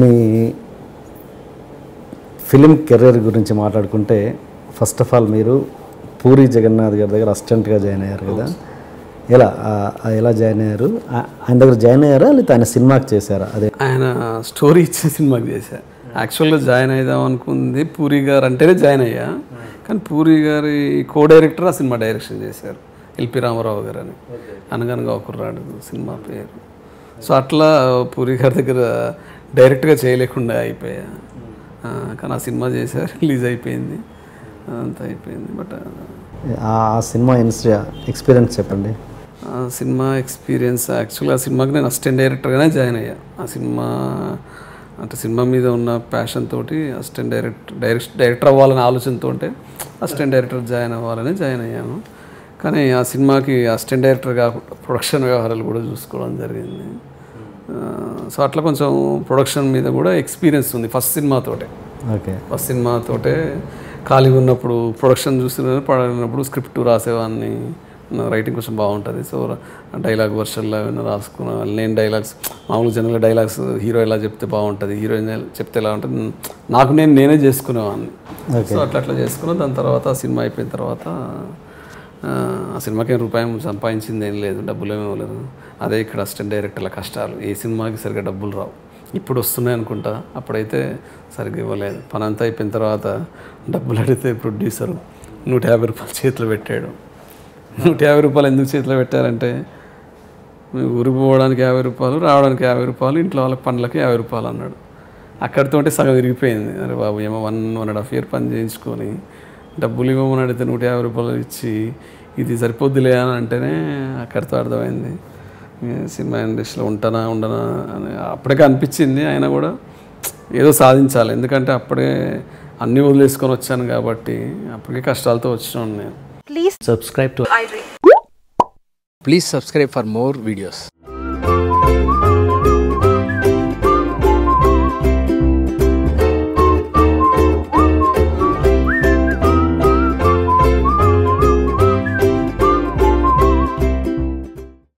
మీ film career గురించి మాట్లాడుకుంటే first of all మీరు పూరి జగన్నాథ్ గారి దగ్గర అసిస్టెంట్గా జాయిన్ అయ్యారు కదా, ఎలా జాయిన్ అయ్యారు? ఆయన దగ్గర జాయిన్ అయ్యారా లేకపోతే ఆయన సినిమాకి చేశారా? అదే ఆయన స్టోరీ ఇచ్చే సినిమాకి చేశారు. యాక్చువల్గా జాయిన్ అయిదాం అనుకుంది పూరి గారు అంటేనే జాయిన్ అయ్యా, కానీ పూరి గారి కో డైరెక్టర్ ఆ సినిమా డైరెక్షన్ చేశారు, ఎల్పి రామారావు గారు అని. అనగనగా ఒక కుర్రాడు సినిమా పేరు. సో అట్లా పూరి గారి దగ్గర డైరెక్ట్గా చేయలేకుండా అయిపోయా, కానీ ఆ సినిమా చేశారు, రిలీజ్ అయిపోయింది, అంతా అయిపోయింది. బట్ ఆ సినిమా ఎక్స్పీరియన్స్ చెప్పండి. ఆ సినిమా ఎక్స్పీరియన్స్ యాక్చువల్గా ఆ సినిమాకి నేను అసిస్టెంట్ డైరెక్టర్గానే జాయిన్ అయ్యా. ఆ సినిమా అంటే సినిమా మీద ఉన్న ప్యాషన్ తోటి అసిస్టెంట్ డైరెక్టర్ అవ్వాలనే ఆలోచనతో అసిస్టెంట్ డైరెక్టర్ జాయిన్ అయ్యాను. కానీ ఆ సినిమాకి అసిస్టెంట్ డైరెక్టర్ కాకుండా ప్రొడక్షన్ వ్యవహారాలు కూడా చూసుకోవడం జరిగింది. సో అట్లా కొంచెం ప్రొడక్షన్ మీద కూడా ఎక్స్పీరియన్స్ ఉంది ఫస్ట్ సినిమాతోటే. ఫస్ట్ సినిమాతోటే ఖాళీగా ఉన్నప్పుడు ప్రొడక్షన్ చూస్తున్నప్పుడు స్క్రిప్ట్ రాసేవాడిని, రైటింగ్ కొంచెం బాగుంటుంది. సో డైలాగ్ వర్షన్లో ఏమైనా రాసుకున్నా, నేను డైలాగ్స్ మామూలుగా జనరల్గా డైలాగ్స్ హీరో ఎలా చెప్తే బాగుంటుంది, హీరోయిన్ చెప్తే ఎలా ఉంటుంది, నేనే చేసుకునేవాడిని. సో అట్లా చేసుకున్నా. దాని తర్వాత సినిమా అయిపోయిన తర్వాత ఆ సినిమాకి రూపాయి సంపాదించింది ఏం లేదు, డబ్బులు ఏమీ ఇవ్వలేదు. అదే ఇక్కడ అసిస్టెంట్ డైరెక్టర్ల కష్టాలు, ఏ సినిమాకి సరిగ్గా డబ్బులు రావు. ఇప్పుడు వస్తున్నాయి అనుకుంటా, అప్పుడైతే సరిగ్గా ఇవ్వలేదు. పని అంతా అయిపోయిన తర్వాత డబ్బులు అడిగితే ప్రొడ్యూసరు 150 రూపాయలు చేతిలో పెట్టాడు. 150 రూపాయలు ఎందుకు చేతిలో పెట్టారంటే, ఊరికి పోవడానికి 50 రూపాయలు, రావడానికి 50 రూపాయలు, ఇంట్లో వాళ్ళ పనులకి 50 రూపాయలు అన్నాడు. అక్కడితో సగం విరిగిపోయింది. అరే బాబు, ఏమో 1.5 year పని చేయించుకొని డబ్బులు ఇవ్వమని అడిగితే 150 రూపాయలు ఇచ్చి ఇది సరిపోద్దులే అని అంటేనే అక్కడితో అర్థమైంది సినిమా ఇండస్ట్రీలో ఉండనా అని అప్పటికే అనిపించింది. అయినా కూడా ఏదో సాధించాలి, ఎందుకంటే అప్పుడే అన్నీ వదిలేసుకొని వచ్చాను కాబట్టి, అప్పటికే కష్టాలతో వచ్చినాను నేను. Please subscribe for more videos.